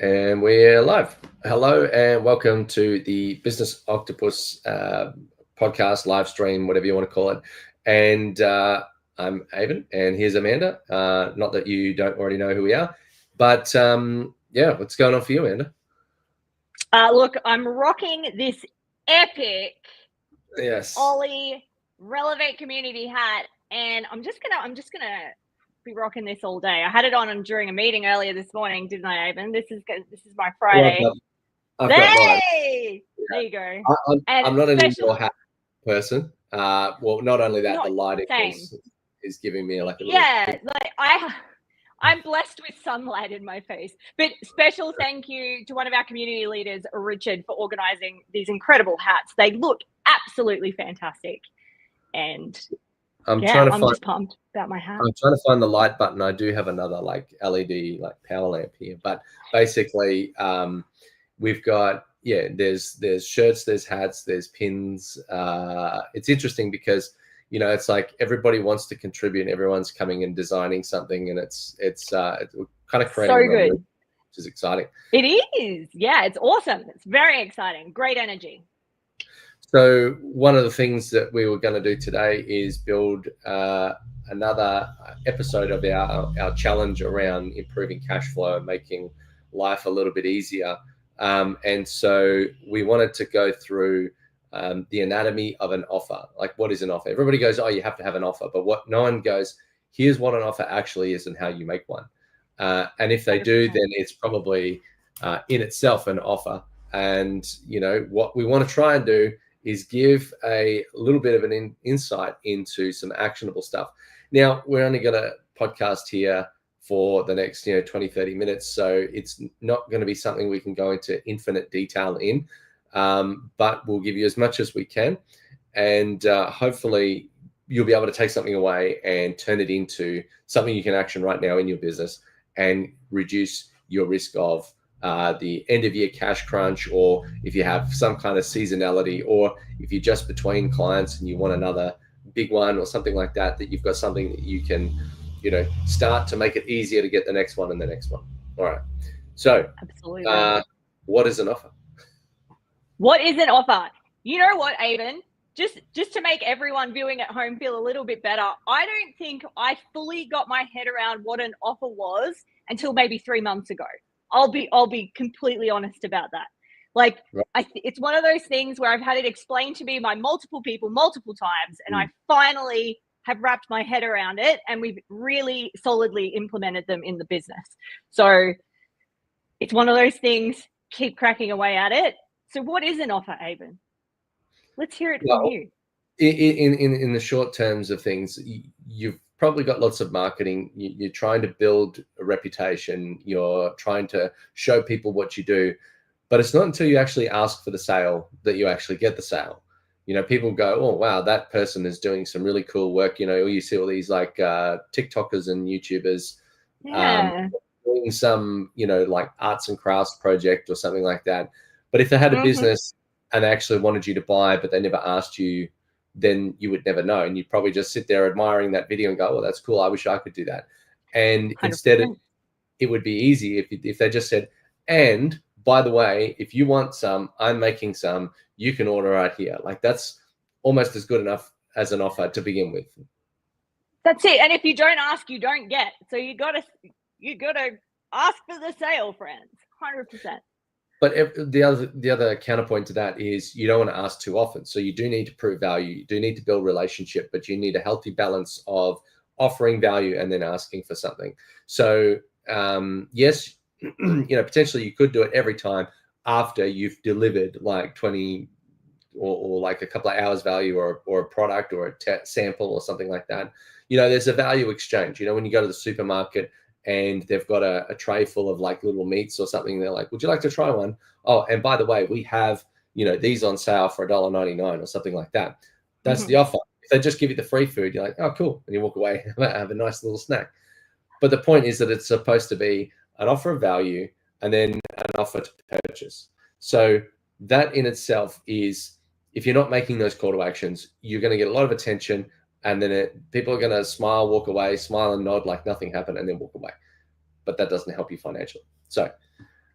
And we're live. Hello and welcome to the Business Octopus podcast, live stream, whatever you want to call it. And I'm Avon, and here's Amanda. Not that you don't already know who we are, but yeah, what's going on for you, Amanda? Look, I'm rocking this epic Ollie Relevate Community hat, and I'm just gonna be rocking this all day. I had it on during a meeting earlier this morning, didn't I, Avon? This is my Friday. Well, I've got mine. There you go. I'm not an indoor hat person. Well, not only that, the lighting is giving me like a little I'm blessed with sunlight in my face. But special thank you to one of our community leaders, Richard, for organizing these incredible hats. They look absolutely fantastic. And I'm just pumped about my hat. I'm trying to find the light button. I do have another like LED like power lamp here, but basically we've got there's shirts, there's hats, there's pins. It's interesting because it's like everybody wants to contribute. Everyone's coming and designing something, and it's kind of creating so good, which is exciting. It is, yeah, it's awesome. It's very exciting. Great energy. So one of the things that we were going to do today is build another episode of our challenge around improving cash flow and making life a little bit easier. And so we wanted to go through the anatomy of an offer. Like, what is an offer? Everybody goes, oh, you have to have an offer. But what no one goes, here's what an offer actually is and how you make one. And if they do, then it's probably in itself an offer. And, what we want to try and do is give a little bit of an insight into some actionable stuff. Now, we're only going to podcast here for the next 20, 30 minutes. So it's not going to be something we can go into infinite detail in, but we'll give you as much as we can. And hopefully you'll be able to take something away and turn it into something you can action right now in your business and reduce your risk of the end of year cash crunch, or if you have some kind of seasonality, or if you're just between clients and you want another big one or something like that, that you've got something that you can, start to make it easier to get the next one and the next one. All right. So absolutely. What is an offer? What is an offer? You know what, Avon? Just to make everyone viewing at home feel a little bit better, I don't think I fully got my head around what an offer was until maybe 3 months ago. I'll be completely honest about that. Like, right. It's one of those things where I've had it explained to me by multiple people multiple times, and I finally have wrapped my head around it, and we've really solidly implemented them in the business. So it's one of those things, keep cracking away at it. So what is an offer, Avon? Let's hear it from you. In the short terms of things, you've probably got lots of marketing. You're trying to build a reputation. You're trying to show people what you do, but it's not until you actually ask for the sale that you actually get the sale. People go, oh, wow, that person is doing some really cool work. You see all these like TikTokers and YouTubers doing some, like arts and crafts project or something like that. But if they had a business and they actually wanted you to buy, but they never asked you, then you would never know. And you'd probably just sit there admiring that video and go, well, that's cool. I wish I could do that. And 100%. Instead, it would be easy if they just said, and by the way, if you want some, I'm making some, you can order right here. Like, that's almost as good enough as an offer to begin with. That's it. And if you don't ask, you don't get. So you gotta ask for the sale, friends. 100%. But the other counterpoint to that is you don't want to ask too often. So you do need to prove value. You do need to build relationship, but you need a healthy balance of offering value and then asking for something. So yes, potentially you could do it every time after you've delivered like 20 or like a couple of hours value or a product or a sample or something like that. There's a value exchange. When you go to the supermarket and they've got a tray full of like little meats or something, they're like, would you like to try one? Oh, and by the way, we have, these on sale for $1.99 or something like that. That's the offer. If they just give you the free food, you're like, oh, cool. And you walk away, have a nice little snack. But the point is that it's supposed to be an offer of value and then an offer to purchase. So that in itself is, if you're not making those call to actions, you're going to get a lot of attention. And then people are going to smile, walk away, smile and nod like nothing happened, and then walk away. But that doesn't help you financially. So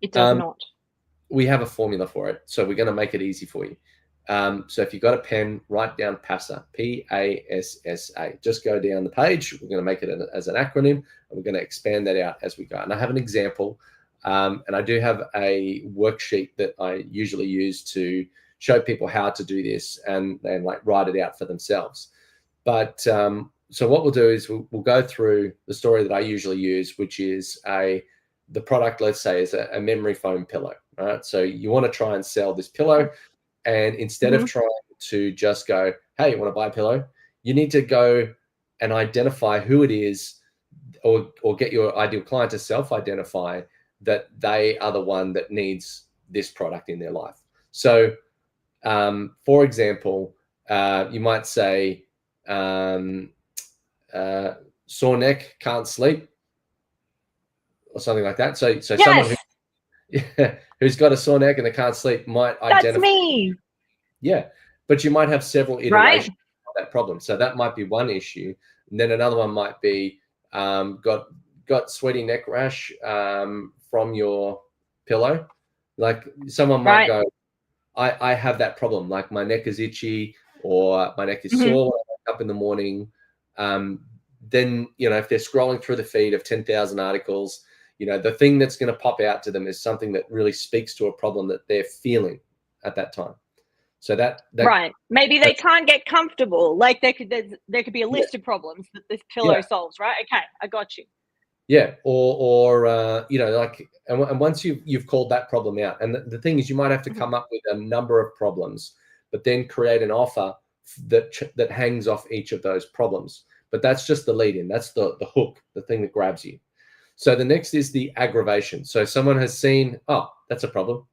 It does not. We have a formula for it, so we're going to make it easy for you. So if you've got a pen, write down PASSA, P-A-S-S-A. Just go down the page. We're going to make it as an acronym, and we're going to expand that out as we go. And I have an example, and I do have a worksheet that I usually use to show people how to do this and like write it out for themselves. But so what we'll do is we'll go through the story that I usually use, which is the product, let's say, is a memory foam pillow. All right. So you want to try and sell this pillow. And instead of trying to just go, hey, you want to buy a pillow? You need to go and identify who it is, or get your ideal client to self-identify that they are the one that needs this product in their life. So, for example, you might say, sore neck, can't sleep, or something like that. So yes. Someone who's got a sore neck and they can't sleep might identify. That's me. Yeah, but you might have several iterations of that problem. So that might be one issue, and then another one might be got sweaty neck rash from your pillow. Like someone might go, I have that problem. Like my neck is itchy, or my neck is sore when I wake up in the morning. Then, if they're scrolling through the feed of 10,000 articles, the thing that's going to pop out to them is something that really speaks to a problem that they're feeling at that time. So that right. Maybe they can't get comfortable. Like there could be a list of problems that this pillow solves, right? Okay, I got you. Yeah, or like, and once you've called that problem out, and the thing is, you might have to come up with a number of problems, but then create an offer that hangs off each of those problems. But that's just the lead in. That's the hook, the thing that grabs you. So the next is the aggravation. So someone has seen, oh, that's a problem.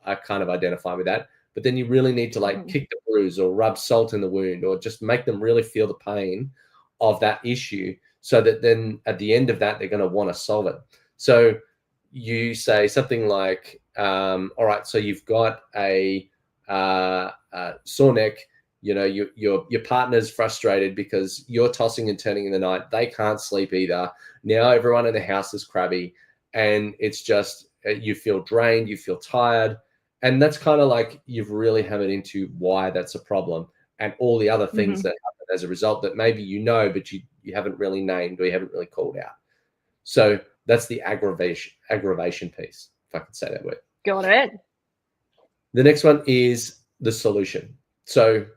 I kind of identify with that. But then you really need to like kick the bruise or rub salt in the wound, or just make them really feel the pain of that issue, so that then at the end of that, they're going to want to solve it. So you say something like, all right, so you've got a sore neck, your partner's frustrated because you're tossing and turning in the night. They can't sleep either. Now everyone in the house is crabby, and it's just, you feel drained, you feel tired. And that's kind of like you've really hammered into why that's a problem, and all the other things that happen as a result that maybe but you haven't really named, or you haven't really called out. So that's the aggravation piece, if I can say that word. Got it. The next one is the solution. So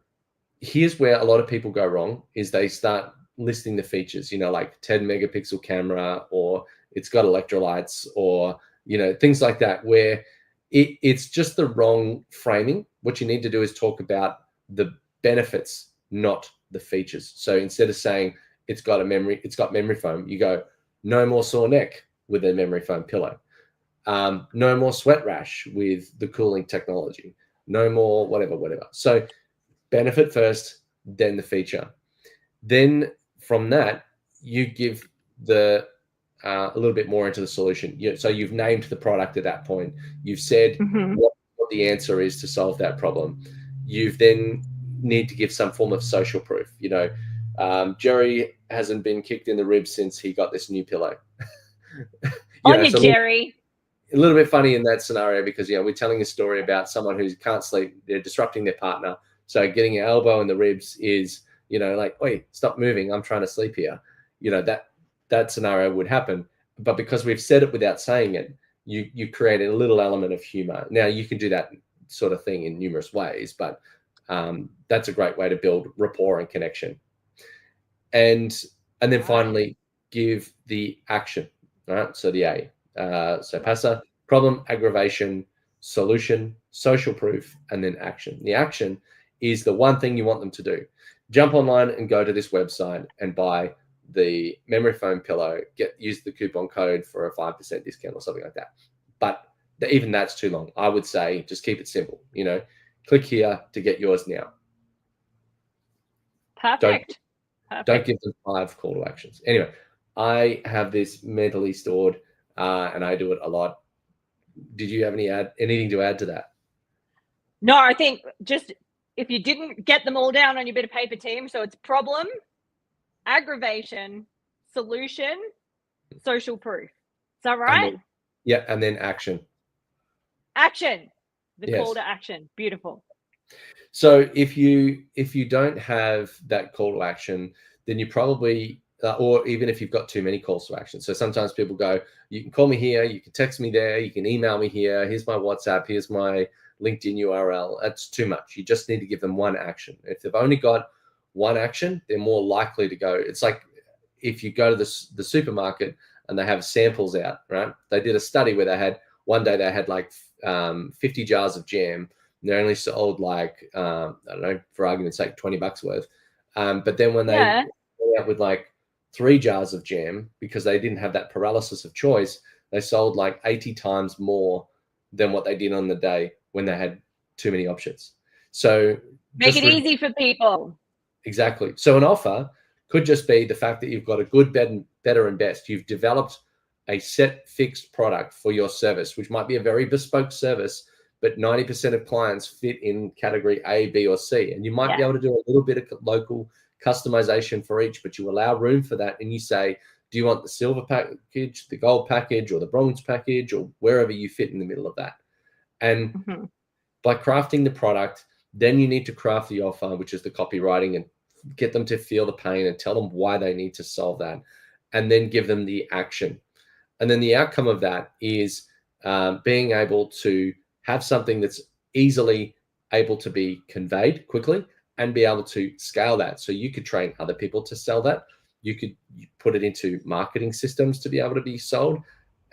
here's where a lot of people go wrong, is they start listing the features, like 10 megapixel camera, or it's got electrolytes, or, things like that, where it's just the wrong framing. What you need to do is talk about the benefits, not the features. So instead of saying it's got memory foam, you go, no more sore neck with a memory foam pillow. No more sweat rash with the cooling technology. No more whatever. So benefit first, then the feature. Then from that, you give a little bit more into the solution. So you've named the product at that point. You've said what the answer is to solve that problem. You've then need to give some form of social proof. Jerry hasn't been kicked in the ribs since he got this new pillow. Jerry. A little bit funny in that scenario, because we're telling a story about someone who can't sleep. They're disrupting their partner. So getting your elbow in the ribs is, like, oi, stop moving, I'm trying to sleep here. That scenario would happen. But because we've said it without saying it, you create a little element of humor. Now, you can do that sort of thing in numerous ways, but that's a great way to build rapport and connection. And then finally, give the action. All right, so the A. So PASSA: problem, aggravation, solution, social proof, and then action. The action is the one thing you want them to do. Jump online and go to this website and buy the memory foam pillow. Use the coupon code for a 5% discount or something like that. But even that's too long. I would say just keep it simple. Click here to get yours now. Perfect. Don't give them 5 call to actions. Anyway, I have this mentally stored, and I do it a lot. Did you have anything to add to that? No, I think just if you didn't get them all down on your bit of paper, team. So it's problem, aggravation, solution, social proof. Is that right? And then action. Action. The Yes. call to action. Beautiful. So if you don't have that call to action, then you probably or even if you've got too many calls to action. So sometimes people go, you can call me here, you can text me there, you can email me here, here's my WhatsApp, here's my LinkedIn URL. That's too much. You just need to give them one action. If they've only got one action, they're more likely to go. It's like if you go to the supermarket and they have samples out, right? They did a study where one day they had like 50 jars of jam. And they only sold like, I don't know, for argument's sake, $20 worth. But then when they went out with like 3 jars of jam, because they didn't have that paralysis of choice, they sold like 80 times more than what they did on the day when they had too many options. So make it easy for people. Exactly. So an offer could just be the fact that you've got a good, better, and best. You've developed a set fixed product for your service, which might be a very bespoke service, but 90% of clients fit in category A, B, or C. And you might be able to do a little bit of local customization for each, but you allow room for that. And you say, do you want the silver package, the gold package, or the bronze package, or wherever you fit in the middle of that? And by crafting the product, then you need to craft the offer, which is the copywriting, and get them to feel the pain and tell them why they need to solve that, and then give them the action. And then the outcome of that is being able to have something that's easily able to be conveyed quickly and be able to scale that. So you could train other people to sell that. You could put it into marketing systems to be able to be sold,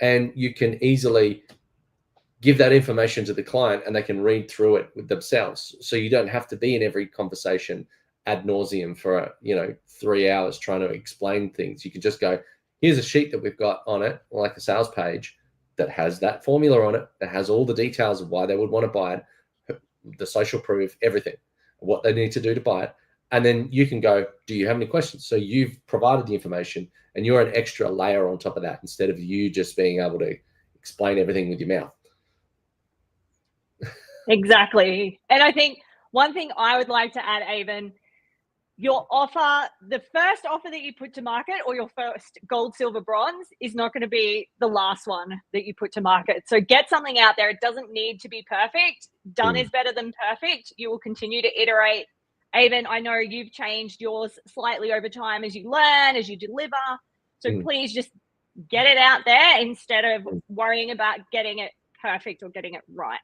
and you can easily give that information to the client and they can read through it with themselves. So you don't have to be in every conversation ad nauseum for 3 hours trying to explain things. You can just go, here's a sheet that we've got on it, like a sales page, that has that formula on it, that has all the details of why they would want to buy it, the social proof, everything, what they need to do to buy it. And then you can go, do you have any questions? So you've provided the information and you're an extra layer on top of that, instead of you just being able to explain everything with your mouth. Exactly. And I think one thing I would like to add, Avon, your offer, the first offer that you put to market, or your first gold, silver, bronze, is not going to be the last one that you put to market. So get something out there. It doesn't need to be perfect. Done is better than perfect. You will continue to iterate. Avon, I know you've changed yours slightly over time as you learn, as you deliver. So please just get it out there instead of worrying about getting it perfect or getting it right.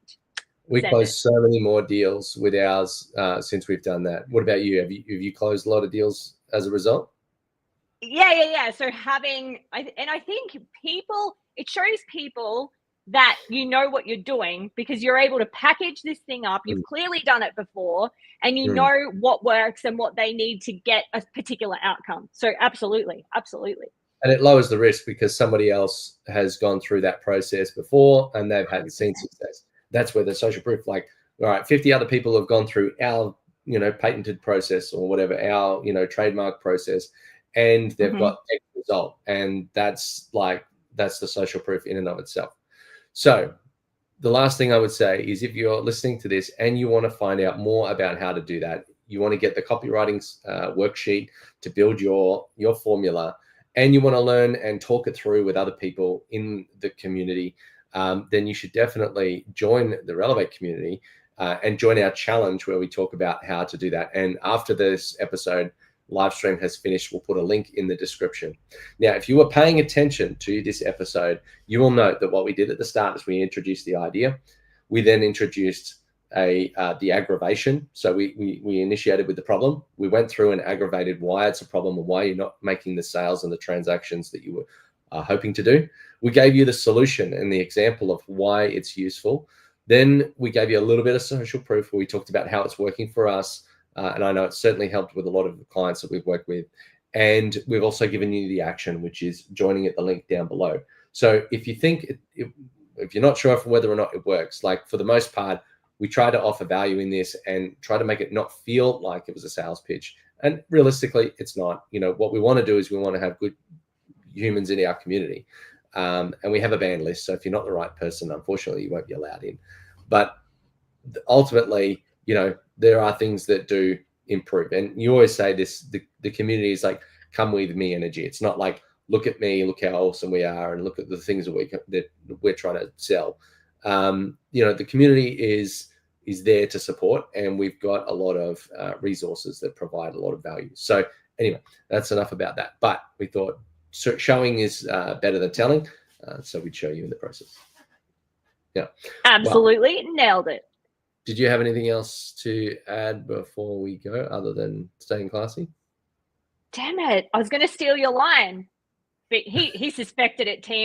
We closed so many more deals with ours since we've done that. What about you? Have you closed a lot of deals as a result? Yeah. So I think it shows people that you know what you're doing, because you're able to package this thing up. You've clearly done it before, and you know what works and what they need to get a particular outcome. So absolutely. And it lowers the risk because somebody else has gone through that process before and they've had seen success. That's where the social proof, like, all right, 50 other people have gone through our, patented process or whatever, our, trademark process, and they've got X result. And that's the social proof in and of itself. So the last thing I would say is, if you're listening to this and you want to find out more about how to do that, you want to get the copywriting worksheet to build your formula, and you want to learn and talk it through with other people in the community, then you should definitely join the Relevate community and join our challenge where we talk about how to do that. And after this episode live stream has finished, we'll put a link in the description. Now, if you were paying attention to this episode, you will note that what we did at the start is we introduced the idea. We then introduced the aggravation. So we initiated with the problem. We went through and aggravated why it's a problem and why you're not making the sales and the transactions that you were hoping to do. We gave you the solution and the example of why it's useful. Then we gave you a little bit of social proof where we talked about how it's working for us. And I know it's certainly helped with a lot of the clients that we've worked with. And we've also given you the action, which is joining at the link down below. So if you think, if you're not sure whether or not it works, like, for the most part, we try to offer value in this and try to make it not feel like it was a sales pitch. And realistically, it's not. What we want to do is we want to have good humans in our community. And we have a ban list. So if you're not the right person, unfortunately, you won't be allowed in. But ultimately, there are things that do improve. And you always say this, the community is like, come with me energy. It's not like, look at me, look how awesome we are, and look at the things that we're trying to sell. The community is there to support, and we've got a lot of resources that provide a lot of value. So anyway, that's enough about that. But we thought showing is better than telling, so we'd show you in the process. Yeah, absolutely. Well, nailed it. Did you have anything else to add before we go, other than staying classy? Damn it, I was going to steal your line, but he suspected it, team.